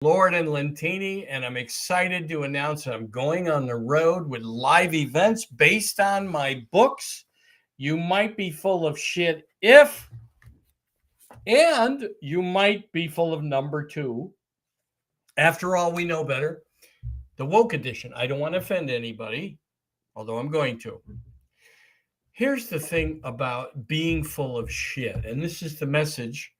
Lord and Lentini, and I'm excited to announce that I'm going on the road with live events based on my books. You might be full of shit if, and you might be full of number two. After all, we know better. The woke edition. I don't want to offend anybody, although I'm going to. Here's the thing about being full of shit, and this is the message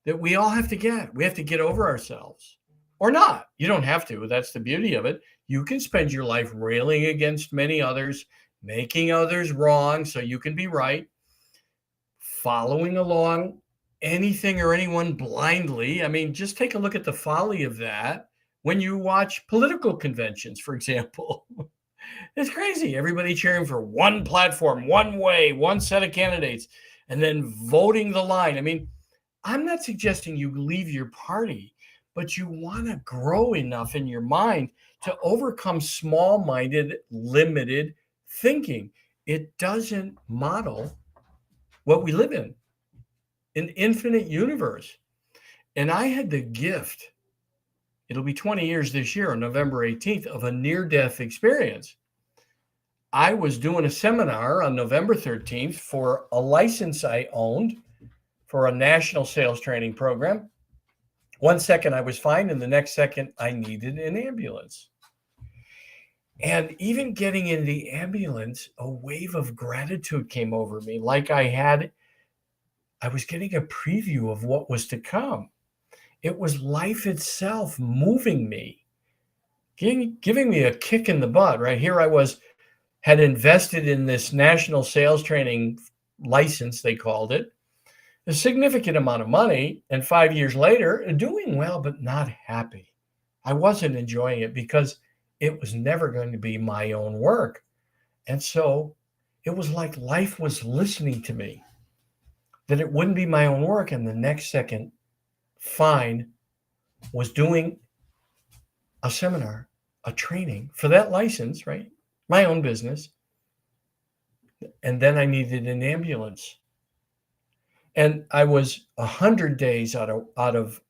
that we all have to get. We have to get over ourselves or not. You don't have to. That's the beauty of it. You can spend your life railing against many others, making others wrong so you can be right, following along anything or anyone blindly. I mean, just take a look at the folly of that when you watch political conventions, for example. It's crazy. Everybody cheering for one platform, one way, one set of candidates, and then voting the line. I mean, I'm not suggesting you leave your party, but you want to grow enough in your mind to overcome small minded, limited thinking. It doesn't model what we live in, an infinite universe. And I had the gift, it'll be 20 years this year on November 18th, of a near death experience. I was doing a seminar on November 13th for a license I owned for a national sales training program. 1 second I was fine, and the next second I needed an ambulance. And even getting in the ambulance, a wave of gratitude came over me, like I was getting a preview of what was to come. It was life itself moving me, giving me a kick in the butt, right? Here I was, had invested in this national sales training license, they called it, a significant amount of money, and 5 years later, doing well, but not happy. I wasn't enjoying it because it was never going to be my own work. And so it was like life was listening to me, that it wouldn't be my own work. And the next second, fine, was doing a seminar, a training for that license, right? My own business. And then I needed an ambulance. And I was 100 days out of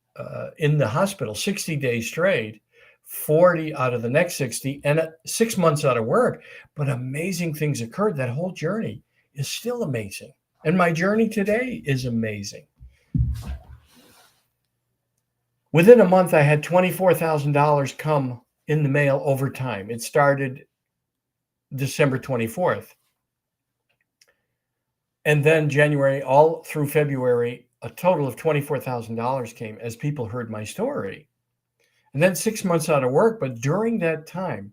in the hospital, 60 days straight, 40 out of the next 60, and 6 months out of work. But amazing things occurred. That whole journey is still amazing. And my journey today is amazing. Within a month, I had $24,000 come in the mail over time. It started December 24th. And then January, all through February, a total of $24,000 came as people heard my story. And then 6 months out of work. But during that time,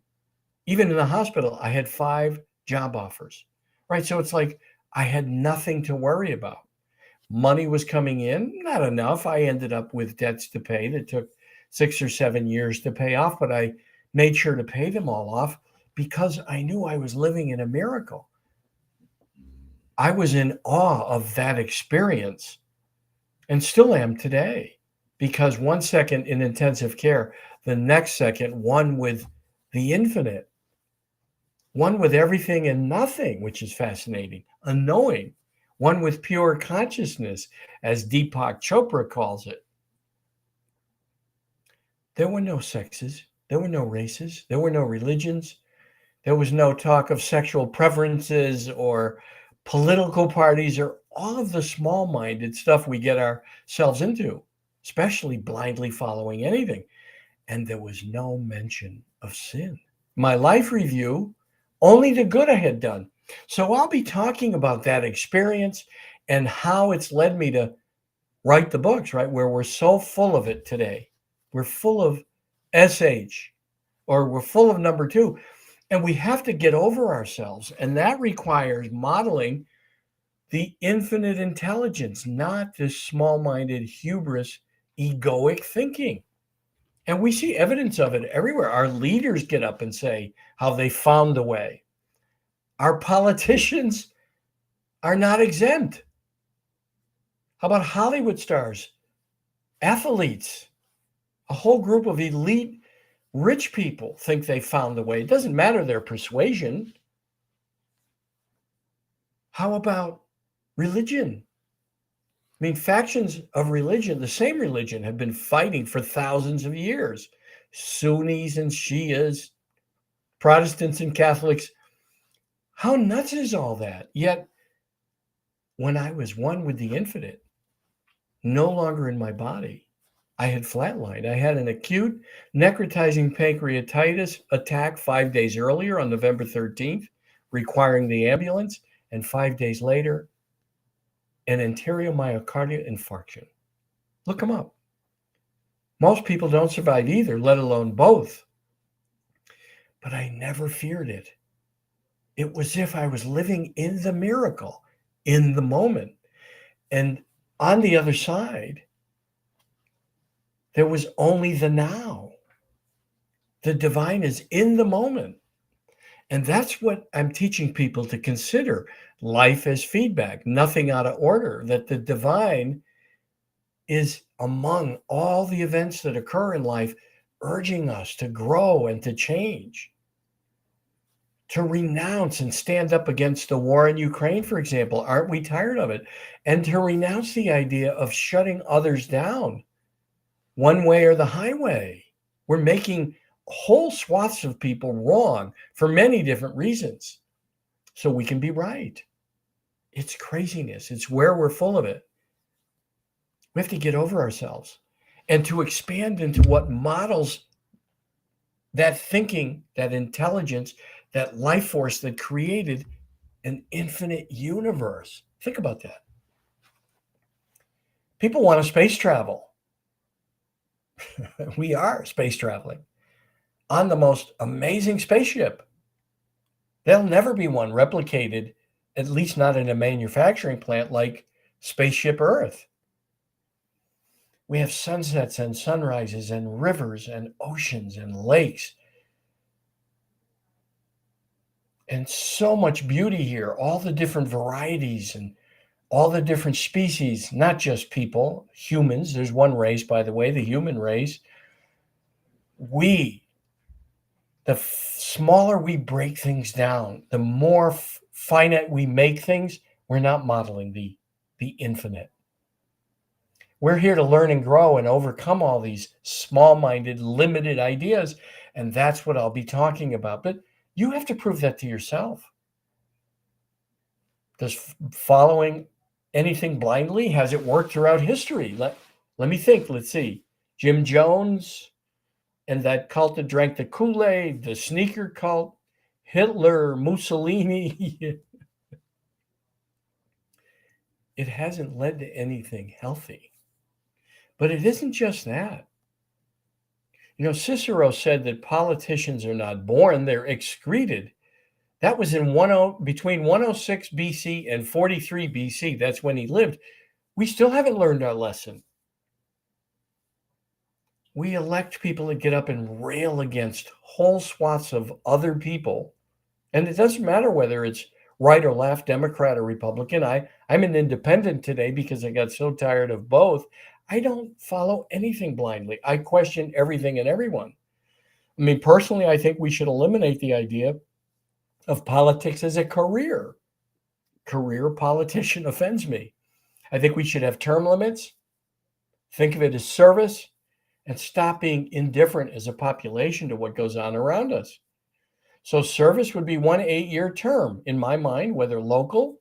even in the hospital, I had 5 job offers, right? So it's like I had nothing to worry about. Money was coming in, not enough. I ended up with debts to pay that took 6 or 7 years to pay off, but I made sure to pay them all off because I knew I was living in a miracle. I was in awe of that experience and still am today, because 1 second in intensive care, the next second, one with the infinite, one with everything and nothing, which is fascinating, unknowing, one with pure consciousness, as Deepak Chopra calls it. There were no sexes, there were no races, there were no religions, there was no talk of sexual preferences or political parties or all of the small-minded stuff we get ourselves into, especially blindly following anything. And there was no mention of sin. My life review, only the good I had done. So I'll be talking about that experience and how it's led me to write the books, right? Where we're so full of it today. We're full of SH, or we're full of number two. And we have to get over ourselves. And that requires modeling the infinite intelligence, not this small-minded hubris, egoic thinking. And we see evidence of it everywhere. Our leaders get up and say how they found the way. Our politicians are not exempt. How about Hollywood stars, athletes, a whole group of elite rich people think they found the way. It doesn't matter their persuasion. How about religion? mean, factions of religion, the same religion, have been fighting for thousands of years. Sunnis and Shias, Protestants and Catholics. How nuts is all that? Yet, when I was one with the infinite, no longer in my body, I had flatlined. I had an acute necrotizing pancreatitis attack 5 days earlier on November 13th, requiring the ambulance, and 5 days later, an anterior myocardial infarction. Look them up. Most people don't survive either, let alone both. But I never feared it. It was as if I was living in the miracle, in the moment. And on the other side, there was only the now. The divine is in the moment. And that's what I'm teaching people to consider. Life as feedback, nothing out of order, that the divine is among all the events that occur in life, urging us to grow and to change, to renounce and stand up against the war in Ukraine, for example. Aren't we tired of it? And to renounce the idea of shutting others down one way or the highway. We're making whole swaths of people wrong for many different reasons, so we can be right. It's craziness. It's where we're full of it. We have to get over ourselves and to expand into what models that thinking, that intelligence, that life force that created an infinite universe. Think about that. People want to space travel. We are space traveling on the most amazing spaceship. There'll never be one replicated, at least not in a manufacturing plant like Spaceship Earth. We have sunsets and sunrises and rivers and oceans and lakes. And so much beauty here, all the different varieties and all the different species, not just people, humans. There's one race, by the way, the human race. The smaller we break things down, the more finite we make things, we're not modeling the infinite. We're here to learn and grow and overcome all these small-minded, limited ideas. And that's what I'll be talking about. But you have to prove that to yourself. Does following anything blindly, has it worked throughout history? Let me think. Let's see. Jim Jones and that cult that drank the Kool-Aid, the sneaker cult, Hitler, Mussolini. It hasn't led to anything healthy. But it isn't just that. You know, Cicero said that politicians are not born, they're excreted. That was in between 106 BC and 43 BC. That's when he lived. We still haven't learned our lesson. We elect people that get up and rail against whole swaths of other people. And it doesn't matter whether it's right or left, Democrat or Republican. I'm an independent today because I got so tired of both. I don't follow anything blindly. I question everything and everyone. I mean, personally, I think we should eliminate the idea of politics as a career. Career politician offends me. I think we should have term limits, think of it as service, and stop being indifferent as a population to what goes on around us. So service would be 1 8-year term in my mind, whether local,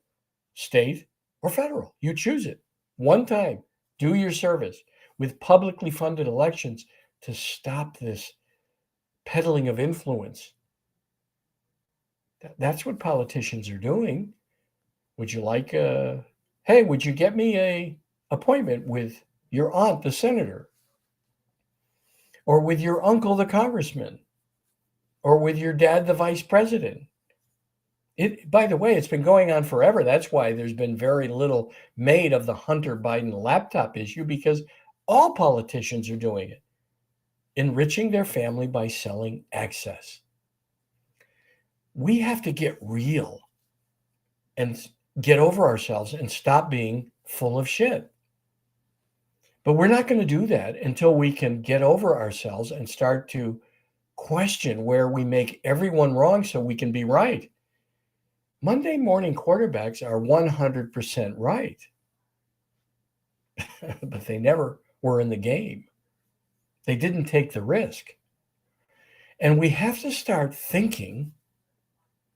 state, or federal. You choose it. One time, do your service with publicly funded elections to stop this peddling of influence. That's what politicians are doing. Would you like hey, would you get me a appointment with your aunt, the senator? Or with your uncle, the congressman? Or with your dad, the vice president? By the way, it's been going on forever. That's why there's been very little made of the Hunter Biden laptop issue, because all politicians are doing it, enriching their family by selling access. We have to get real and get over ourselves and stop being full of shit. But we're not going to do that until we can get over ourselves and start to question where we make everyone wrong so we can be right. Monday morning quarterbacks are 100% right. but they never were in the game. They didn't take the risk. And we have to start thinking,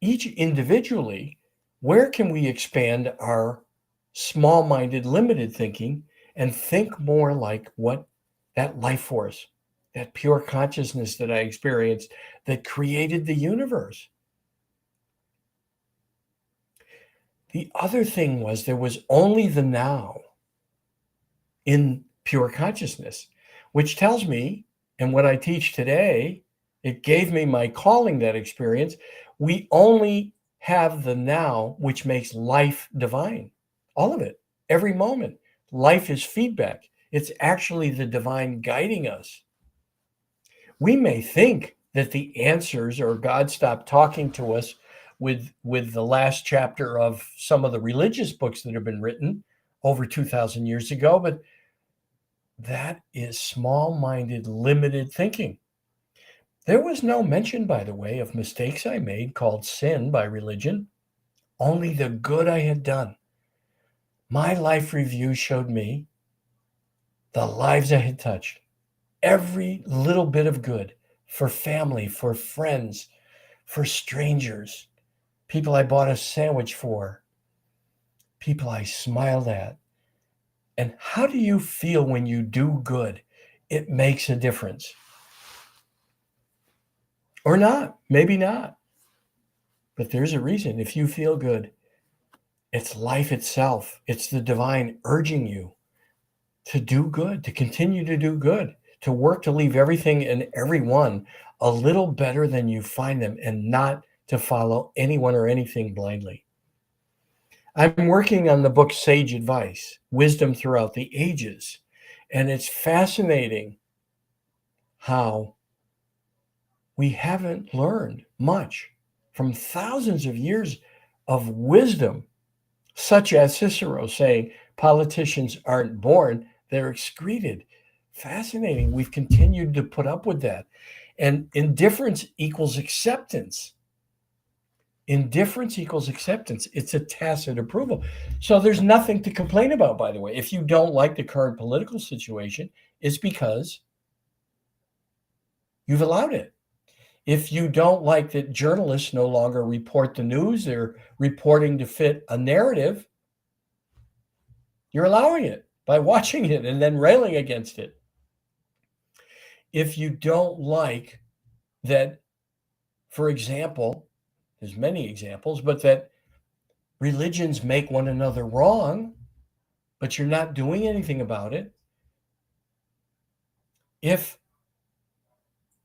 each individually, where can we expand our small-minded, limited thinking and think more like what that life force, that pure consciousness that I experienced that created the universe. The other thing was there was only the now in pure consciousness, which tells me, and what I teach today, it gave me my calling, that experience. We only have the now, which makes life divine. All of it, every moment. Life is feedback. It's actually the divine guiding us. We may think that the answers, or God stopped talking to us with the last chapter of some of the religious books that have been written over 2,000 years ago, but that is small-minded, limited thinking. There was no mention, by the way, of mistakes I made called sin by religion, only the good I had done. My life review showed me the lives I had touched, every little bit of good for family, for friends, for strangers, people I bought a sandwich for, people I smiled at. And how do you feel when you do good? It makes a difference. Or not, maybe not. But there's a reason. If you feel good, it's life itself. It's the divine urging you to do good, to continue to do good, to work to leave everything and everyone a little better than you find them, and not to follow anyone or anything blindly. I'm working on the book Sage Advice, Wisdom Throughout the Ages. And it's fascinating how we haven't learned much from thousands of years of wisdom, such as Cicero saying, politicians aren't born, they're excreted. Fascinating. We've continued to put up with that. And indifference equals acceptance. Indifference equals acceptance. It's a tacit approval. So there's nothing to complain about, by the way. If you don't like the current political situation, it's because you've allowed it. If you don't like that journalists no longer report the news, they're reporting to fit a narrative, you're allowing it by watching it and then railing against it. If you don't like that, for example, there's many examples, but that religions make one another wrong, but you're not doing anything about it. If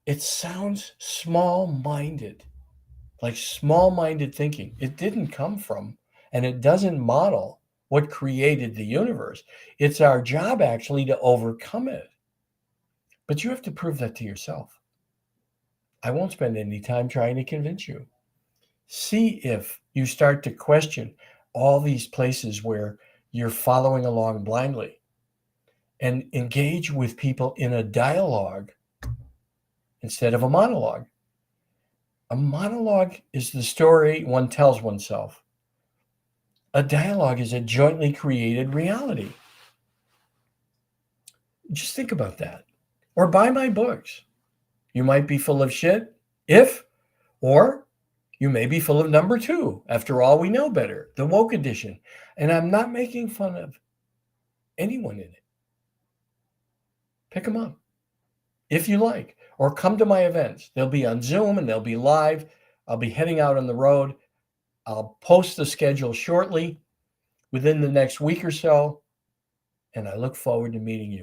it sounds small-minded, like small-minded thinking, it didn't come from, and it doesn't model what created the universe. It's our job actually to overcome it. But you have to prove that to yourself. I won't spend any time trying to convince you. See if you start to question all these places where you're following along blindly, and engage with people in a dialogue instead of a monologue. A monologue is the story one tells oneself. A dialogue is a jointly created reality. Just think about that. Or buy my books. You might be full of shit or you may be full of number 2. After all, we know better, the woke edition. And I'm not making fun of anyone in it. Pick them up if you like, or come to my events. They'll be on Zoom and they'll be live. I'll be heading out on the road. I'll post the schedule shortly within the next week or so. And I look forward to meeting you.